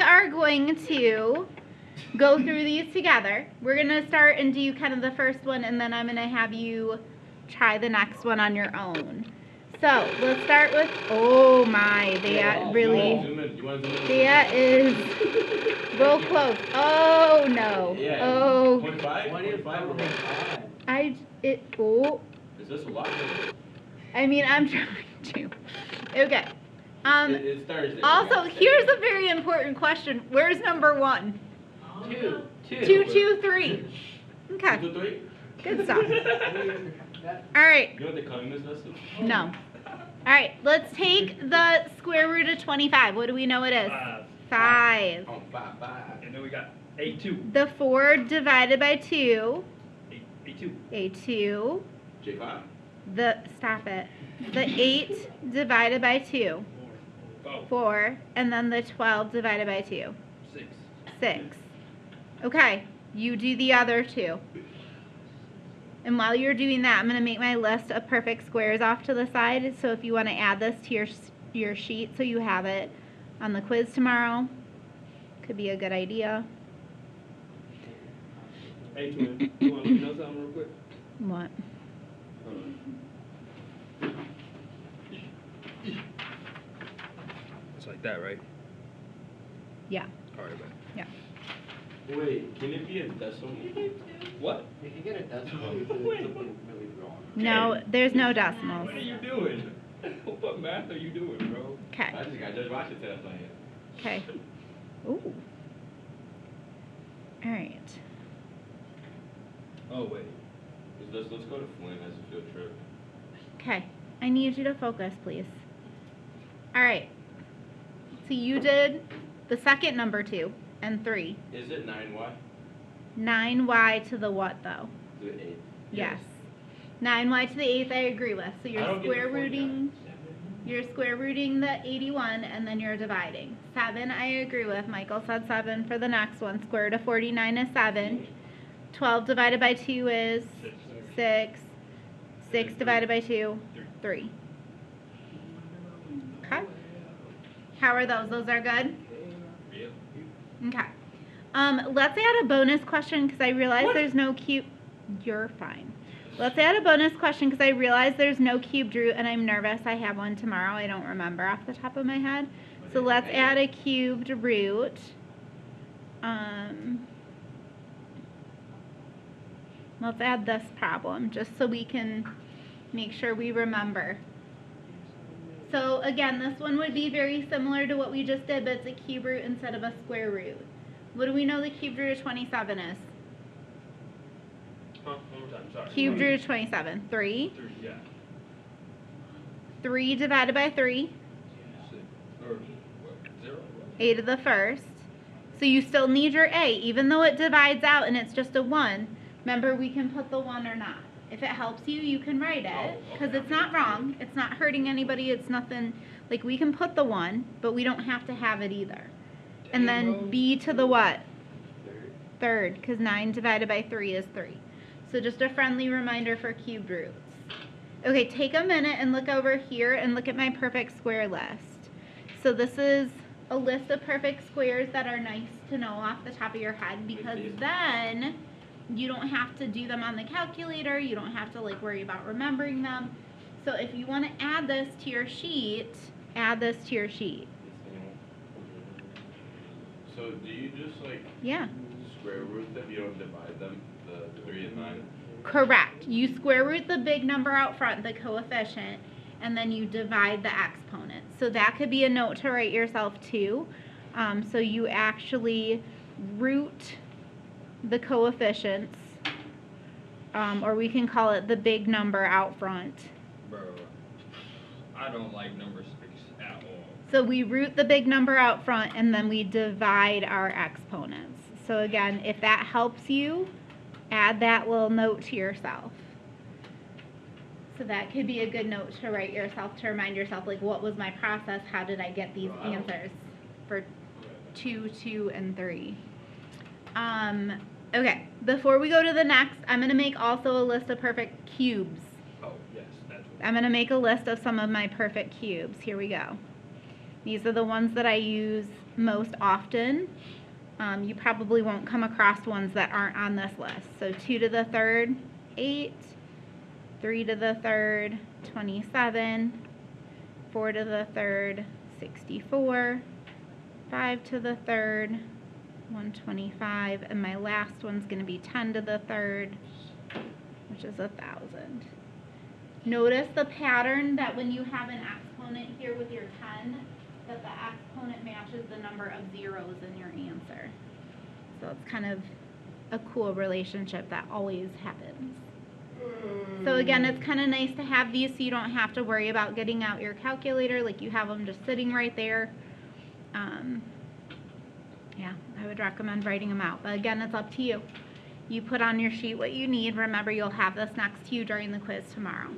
are going to go through these together. We're going to start and do kind of the first one, and then I'm going to have you try the next one on your own. So let's start with, oh my, that really, that is real close. Oh no. Oh. 25? Oh. Is this a lot? I mean, I'm trying to. Okay. It's Thursday. Also, here's a very important question. Where's number 1? 2. 2, 2, 3. Okay. 2, 3? Good stuff. All right. You know what they call this lesson? No. All right. Let's take the square root of 25. What do we know it is? 5. Oh, 5. And then we got A2. The 4 divided by 2. A2. A2. J5. Stop it. The 8 divided by 2. 4. And then the 12 divided by 2. 6. Okay. You do the other 2. And while you're doing that, I'm going to make my list of perfect squares off to the side. So if you want to add this to your sheet so you have it on the quiz tomorrow, could be a good idea. Hey, twin, you want to let me know something real quick? What? Hold on. It's like that, right? Yeah. All right, man. Yeah. Wait, can it be a decimal? What? If you get a decimal, you did something really wrong. No, there's no decimals. What are you doing? What math are you doing, bro? Okay. I just got Judge Washington last night. Okay. Ooh. All right. Oh, wait. Let's go to Flint as a field trip. Okay. I need you to focus, please. All right. So you did the second number 2 and 3. Is it 9Y? 9y to the what, though? To the 8. Yes. 9y to the 8th I agree with. So I you're don't get the square 49. rooting. You're square rooting the 81 and then you're dividing. 7 I agree with. Michael said 7 for the next one. Square root of 49 is 7. 12 divided by 2 is 6. 6 divided by 2, 3. Okay. How are those? Those are good? Yep. Okay. Let's add a bonus question because I realize there's no cube. You're fine. Let's add a bonus question because I realize there's no cubed root and I'm nervous. I have one tomorrow. I don't remember off the top of my head. So let's add a cubed root. Let's add this problem just so we can make sure we remember. So again, this one would be very similar to what we just did, but it's a cube root instead of a square root. What do we know the cube root of 27 is? Huh? One more time, sorry. Cube root of 27. 3. 3, yeah. 3 divided by 3. 6. Or, what? 0? 8 to the first. So you still need your a, even though it divides out and it's just a 1. Remember, we can put the 1 or not. If it helps you, you can write it, because it's not wrong. It's not hurting anybody. It's nothing. Like, we can put the 1, but we don't have to have it either. And then b to the what? Third, because 9 divided by 3 is 3. So just a friendly reminder for cubed roots. Okay, take a minute and look over here and look at my perfect square list. So this is a list of perfect squares that are nice to know off the top of your head, because then you don't have to do them on the calculator. You don't have to like worry about remembering them. So if you want to add this to your sheet, add this to your sheet. So do you just like Yeah. square root them? You don't divide them? The 3 and 9? Correct. You square root the big number out front, the coefficient, and then you divide the exponent. So that could be a note to write yourself too. So you actually root the coefficients, or we can call it the big number out front. Bro, I don't like number 6 at all. So we root the big number out front and then we divide our exponents. So again, if that helps you, add that little note to yourself. So that could be a good note to write yourself, to remind yourself, like, what was my process? How did I get these answers for 2, 2, and 3? Okay, before we go to the next, I'm going to make also a list of perfect cubes. Oh, yes, that's what. I'm going to make a list of some of my perfect cubes. Here we go. These are the ones that I use most often. You probably won't come across ones that aren't on this list. So 2 to the third, 8, 3 to the third, 27, 4 to the third, 64, 5 to the third, 125, and my last one's going to be 10 to the third, which is 1,000. Notice the pattern that when you have an exponent here with your 10, that the exponent matches the number of zeros in your answer. So it's kind of a cool relationship that always happens. So again, it's kind of nice to have these so you don't have to worry about getting out your calculator, like you have them just sitting right there. Yeah, I would recommend writing them out. But again, it's up to you. You put on your sheet what you need. Remember, you'll have this next to you during the quiz tomorrow.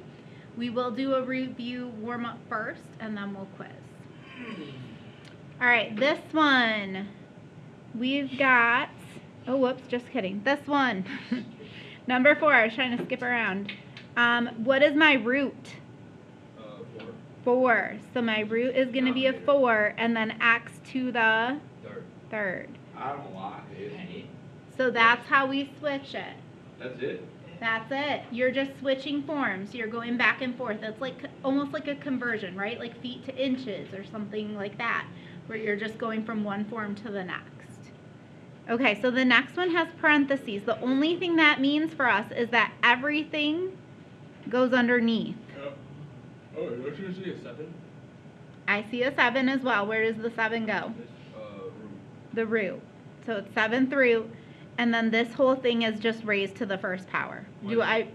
We will do a review warm-up first, and then we'll quiz. All right, this one, we've got, oh, whoops, just kidding. This one, number 4, I was trying to skip around. What is my root? 4. So my root is going to be a 4, and then x to the third. I don't like it. So that's how we switch it. That's it? That's it. You're just switching forms. You're going back and forth. It's like almost like a conversion, right? Like feet to inches or something like that, where you're just going from one form to the next. Okay, so the next one has parentheses. The only thing that means for us is that everything goes underneath. Oh, don't you see a 7? I see a 7 as well. Where does the 7 go? Root. The root. So it's 7th root. And then this whole thing is just raised to the first power. You gotta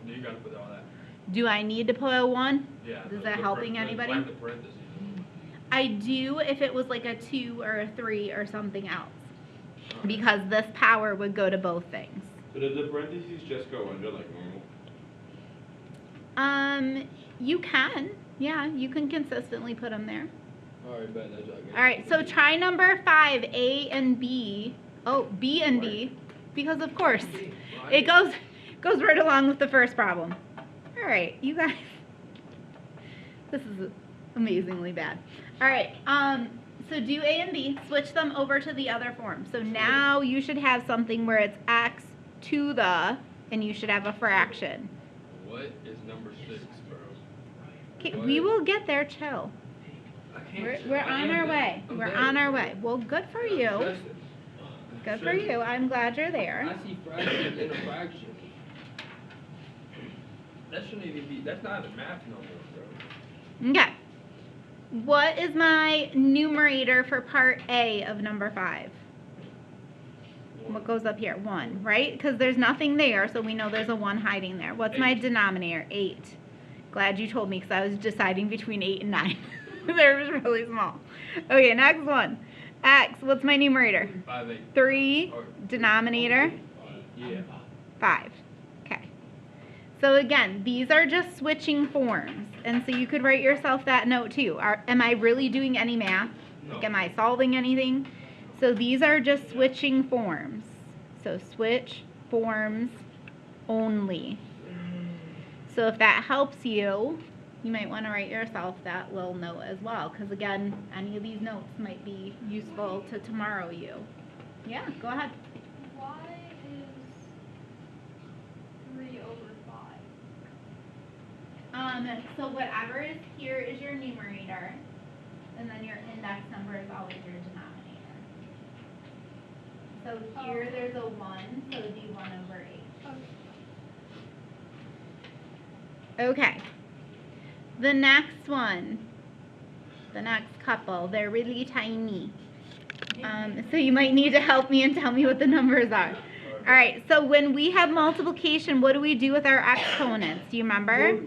put all that. Do I need to put a 1? Yeah. Is that helping anybody? Like the parentheses. I do if it was like a 2 or a 3 or something else. Because this power would go to both things. So does the parentheses just go under like normal? You can. Yeah, you can consistently put them there. Alright, bet that's all good. Alright, so try number 5, A and B. Oh, B and D. Because of course, it goes right along with the first problem. Alright, you guys. This is amazingly bad. Alright, so do A and B, switch them over to the other form. So now you should have something where it's x to the, and you should have a fraction. What is number 6, bro? Okay, we will get there, chill. We're on our way. We're on our way. Well, good for you. Good for you. I'm glad you're there. I see fraction in a fraction. That shouldn't even be, that's not even math no more, bro. Okay. What is my numerator for part A of number 5? What goes up here? 1, right? Because there's nothing there, so we know there's a 1 hiding there. What's my denominator? 8. Glad you told me because I was deciding between 8 and 9. They're really small. Okay, next one. X, what's my numerator? 5, 8. 3. Denominator? Yeah. 5. Okay. So again, these are just switching forms. And so you could write yourself that note too. Am I really doing any math? No. Like, am I solving anything? So these are just switching forms. So switch forms only. So if that helps you, you might want to write yourself that little note as well. Because again, any of these notes might be useful to tomorrow you. Yeah, go ahead. Why is 3 over 5? So whatever is here is your numerator, and then your index number is always your denominator. So here there's a 1, so it'd be 1 over 8. Okay. The next one, the next couple, they're really tiny. So you might need to help me and tell me what the numbers are. All right, so when we have multiplication, what do we do with our exponents? Do you remember?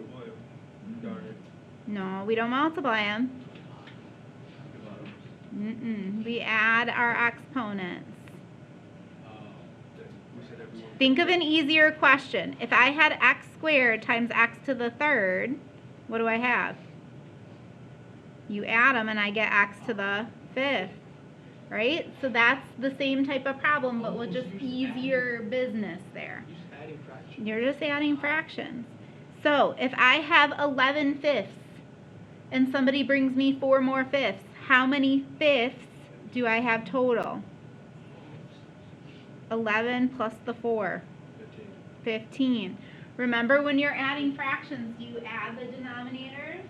No, we don't multiply them. We add our exponents. Think of an easier question. If I had x squared times x to the third, what do I have? You add them and I get x to the 5th, right? So that's the same type of problem, but with just easier business there. You're just adding fractions. So if I have 11 fifths and somebody brings me 4 more fifths, how many fifths do I have total? 11 plus the 4. 15. Remember when you're adding fractions, do you add the denominators?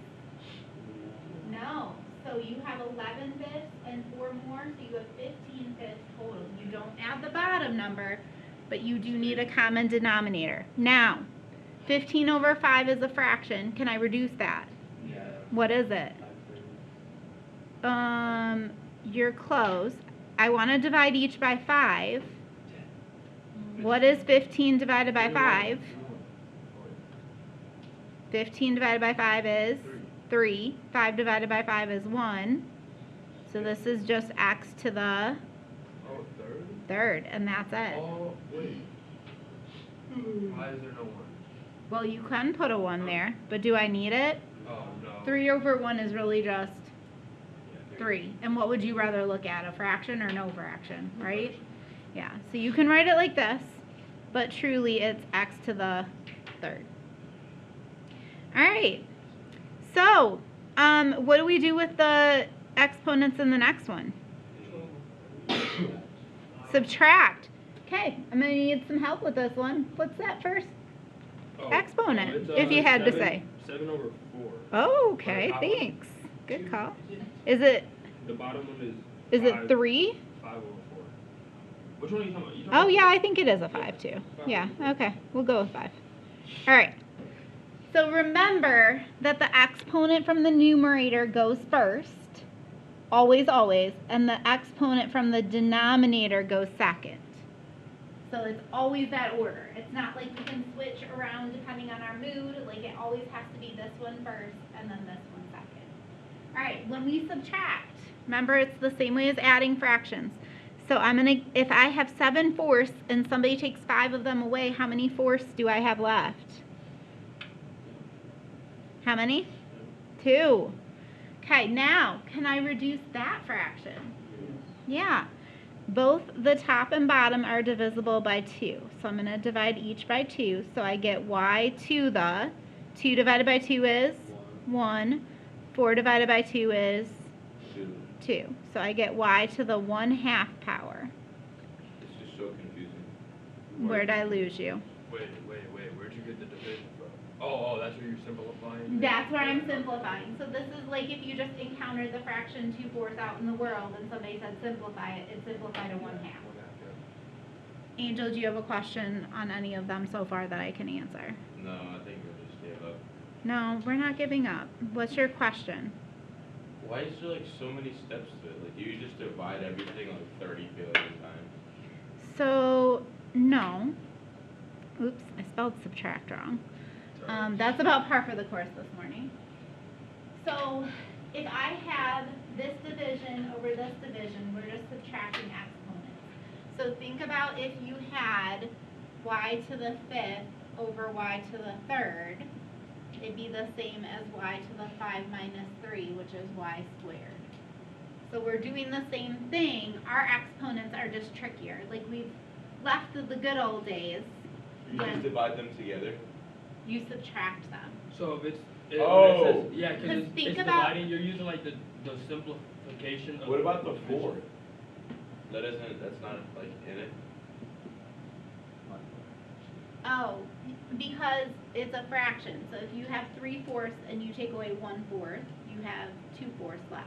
No. So you have 11 fifths and 4 more, so you have 15 fifths total. You don't add the bottom number, but you do need a common denominator. Now, 15 over 5 is a fraction. Can I reduce that? Yeah. What is it? You're close. I want to divide each by 5. What is 15 divided by 5? 15 divided by 5 is 3. 5 divided by 5 is 1. So this is just x to the Oh, third? third, and that's it. Oh, wait. Why is there no one? Well, you can put a 1 there, but do I need it? Oh, no. 3 over 1 is really just 3. And what would you rather look at, a fraction or no fraction, right? Yeah, so you can write it like this, but truly it's x to the third. All right, so what do we do with the exponents in the next one? Subtract. Okay, I'm going to need some help with this one. What's that first? Oh, Exponent, it's, if you had to 7 say. 7 over 4. Oh, okay, On the top one. thanks. Good call. Is it The bottom one is five- it 3? 5 over 4. Which one are you talking about? Oh yeah, I think it is a 5 too. Yeah, okay, we'll go with 5. All right. So remember that the exponent from the numerator goes first, always, always, and the exponent from the denominator goes second. So it's always that order. It's not like we can switch around depending on our mood. Like it always has to be this one first and then this one second. All right, when we subtract, remember it's the same way as adding fractions. So I'm gonna, if I have 7 fourths and somebody takes 5 of them away, how many fourths do I have left? How many? 2. Okay, now, can I reduce that fraction? Yeah. Both the top and bottom are divisible by 2. So I'm gonna divide each by 2. So I get y to the, 2 divided by 2 is 1. 4 divided by 2 is 2. So I get y to the 1/2 power. It's just so confusing. Where'd I lose you? Wait. Where'd you get the division from? Oh, that's where you're simplifying? That's where I'm simplifying. So this is like if you just encountered the fraction 2/4 out in the world and somebody said simplify it, it's simplified to 1/2. Angel, do you have a question on any of them so far that I can answer? No, I think we'll just give up. No, we're not giving up. What's your question? Why is there like so many steps to it? Like, do you just divide everything like 30 billion times? So, no. Oops, I spelled subtract wrong. That's about par for the course this morning. So, if I had this division over this division, we're just subtracting exponents. So think about if you had y to the 5th over y to the 3rd, it'd be the same as y to the 5 minus 3, which is y squared. So we're doing the same thing. Our exponents are just trickier. Like we've left the good old days. You Yeah. just divide them together? You subtract them. So if it's, Oh. it says, yeah, because Because it's, think it's about- dividing, you're using like the simplification of. What about the division. 4? That's not like in it? Oh, because it's a fraction. So if you have 3/4 and you take away 1/4, you have 2/4 left.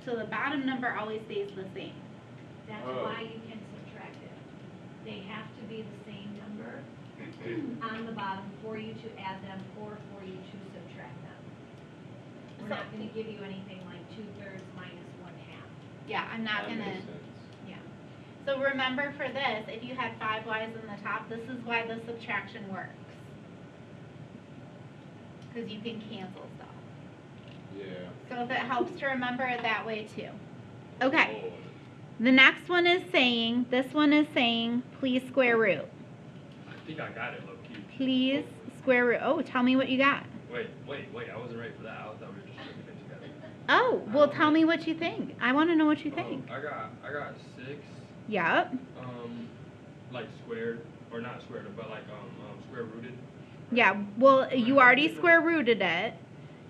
So the bottom number always stays the same. That's Oh. why you can subtract it. They have to be the same number on the bottom for you to add them or for you to subtract them. We're So- not gonna give you anything like 2/3 minus 1/2. Yeah, I'm not That gonna. makes sense. Yeah. So remember for this, if you had 5 y's in the top, this is why the subtraction works. Because you can cancel stuff. Yeah. So if it helps to remember it that way too. Okay. Oh, The next one is saying, this one is saying, please square root. I think I got it, low key. Please square root. Oh, tell me what you got. Wait, I wasn't ready for that. I thought we were just putting it together. Oh, well tell me what you think. I want to know what you Oh, think. I got 6, Yep. like squared, or not squared, but like, square rooted. Yeah, well, you already square rooted it.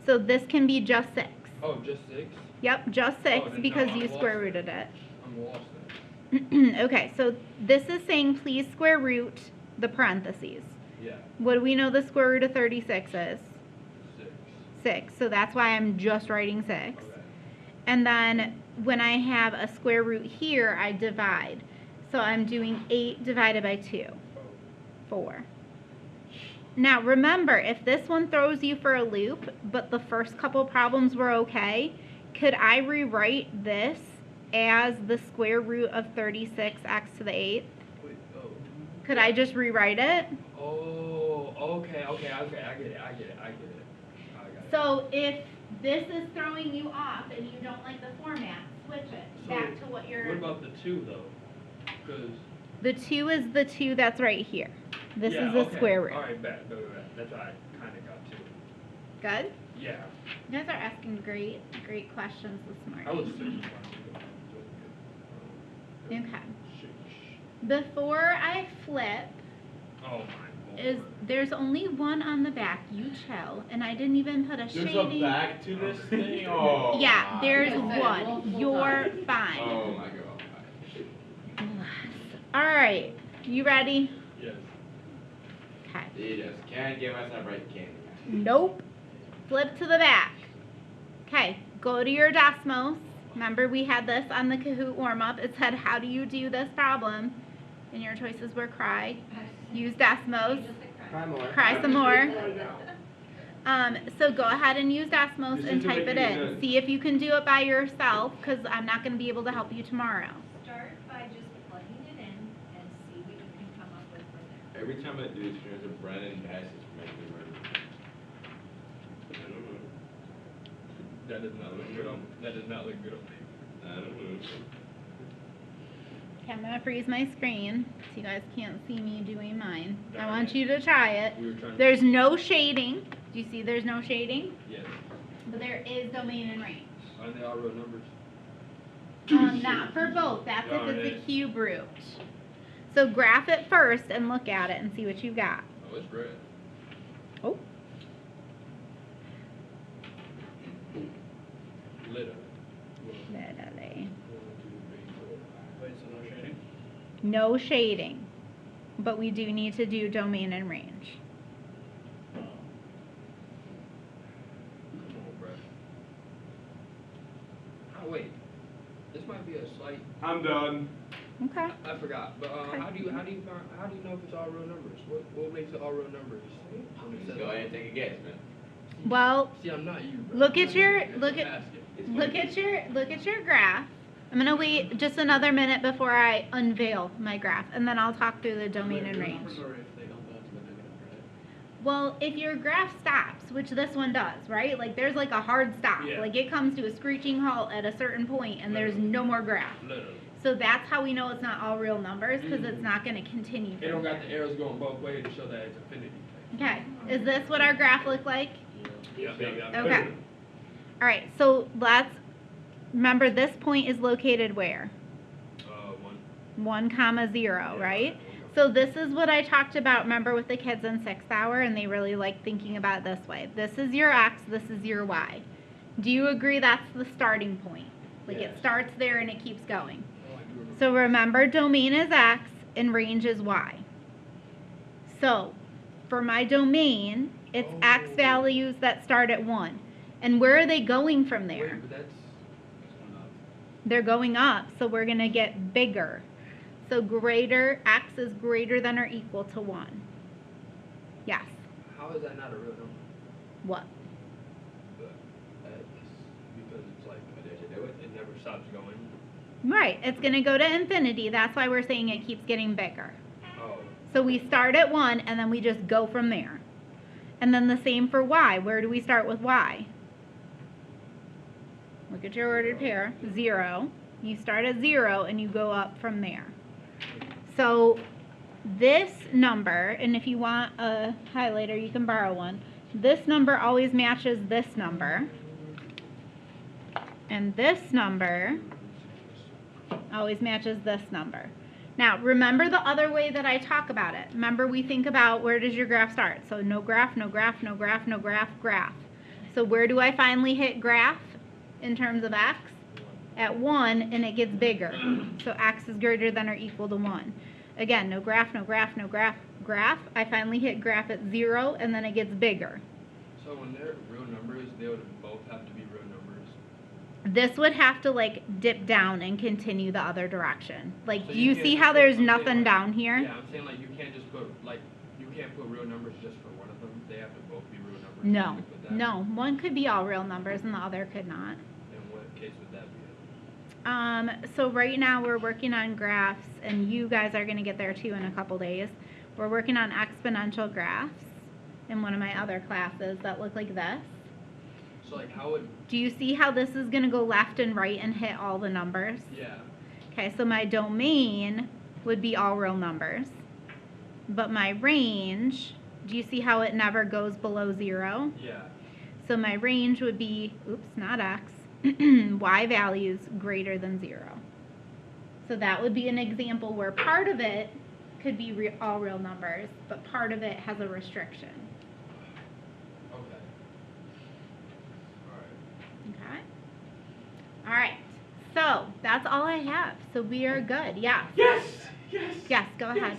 So this can be just 6. Oh, just 6? Yep, just 6 then because no, I'm you lost square then. rooted it. I'm lost then. Okay, so this is saying please square root the parentheses. Yeah, What do we know the square root of 36 is? 6. 6. So that's why I'm just writing 6. Okay. And then when I have a square root here, I divide. So I'm doing 8 divided by 2. 4. Now remember, if this one throws you for a loop, but the first couple problems were okay, could I rewrite this as the square root of 36x to the 8th? Wait, oh. Could I just rewrite it? Oh, okay, I get it. I got it. So if this is throwing you off and you don't like the format, switch it back to what you're... What about the 2 though? Because... The 2 is the 2 that's right here. This yeah, is the okay. square root. Alright, bet. That's what I kind of got too. Good? Yeah. You guys are asking great questions this morning. I was thinking Okay. Before I flip, Oh my is lord. there's only one on the back. You chill, and I didn't even put a There's shading. a back to this thing? Oh. Yeah, my there's God. one. You're fine. Oh my god. All right, you ready? Yes. Okay. You just can't give us a break, can you? Nope. Flip to the back. Okay, go to your Desmos. Remember we had this on the Kahoot warm-up. It said, how do you do this problem? And your choices were cry, use Desmos, Try more. cry some more. So go ahead and use Desmos This and is type it making in. sense. See if you can do it by yourself, because I'm not going to be able to help you tomorrow. Start by just plugging it in and see what you can come up with from there. Every time I do this, there's a Brennan passage from making murder. I don't know. That does not look good on me. I don't know. Okay, I'm going to freeze my screen so you guys can't see me doing mine. I Darn want it. you to try it. We were trying There's no shading. Do you see there's no shading? Yes. But there is domain and range. Aren't they all real numbers? Not for both. That's Darn if it's it. a cube root. So graph it first and look at it and see what you got. Oh, it's red. Oh. Literally. Literally. 1, 2, 3, 4, 5. Wait, so no shading? No shading. But we do need to do domain and range. Come on, bro. Oh, wait. This might be a slight. I'm done. Okay. I forgot. But Okay. how do you know if it's all real numbers? What makes it all real numbers? Just go ahead and take a guess, man. Well, See, I'm not you, bro. look at I'm your- not you. look I'm at- asking. It's look at your graph. I'm gonna wait just another minute before I unveil my graph, and then I'll talk through the domain and range. Or if they don't go to the negative, right? Well, if your graph stops, which this one does, right? Like there's like a hard stop. Yeah. Like it comes to a screeching halt at a certain point and there's no more graph. Literally. So that's how we know it's not all real numbers because it's not going to continue. It from don't got there. the arrows going both ways to show that it's infinity. Okay, is this what our graph looked like? Yep. Okay. All right, so let's remember this point is located where? 1. 1 comma 0, right? So this is what I talked about, remember, with the kids in 6th hour, and they really like thinking about it this way. This is your x, this is your y. Do you agree that's the starting point? Like it Yes. starts there and it keeps going. Oh, I do remember. So remember, domain is x and range is y. So for my domain, it's x Oh. values that start at 1. And where are they going from there? Wait, but that's. They're going up, so we're going to get bigger. So greater, x is greater than or equal to 1. Yes. How is that not a real number? What? But X, because it's like it never stops going. Right, it's going to go to infinity. That's why we're saying it keeps getting bigger. Oh. So we start at 1 and then we just go from there. And then the same for y. Where do we start with y? Look at your ordered pair. 0. You start at 0 and you go up from there. So this number, and if you want a highlighter, you can borrow one. This number always matches this number. And this number always matches this number. Now, remember the other way that I talk about it. Remember we think about where does your graph start? So no graph, no graph, no graph, no graph, graph. So where do I finally hit graph? in terms of x? At 1, and it gets bigger. So x is greater than or equal to 1. Again, no graph, no graph, no graph, graph. I finally hit graph at 0, and then it gets bigger. So when they're real numbers, they would both have to be real numbers. This would have to like dip down and continue the other direction. Like, So do you can't see just how put- there's I'm saying, nothing like- down here? Yeah, I'm saying like you can't just put like you can't put real numbers just for one of them. They have to both be real numbers. No, Something like that. no. One could be all real numbers and the other could not. In what case would that be? So right now we're working on graphs, and you guys are going to get there too in a couple days. We're working on exponential graphs in one of my other classes that look like this. So like how would Do you see how this is going to go left and right and hit all the numbers? yeah. Okay, so my domain would be all real numbers. But my range, do you see how it never goes below 0? Yeah. So my range would be, oops, not x, y values greater than 0. So that would be an example where part of it could be all real numbers, but part of it has a restriction. Okay. Alright. Okay? All right. So that's all I have. So we are good. Yeah. Yes! Yes! Yes, go ahead. Yes!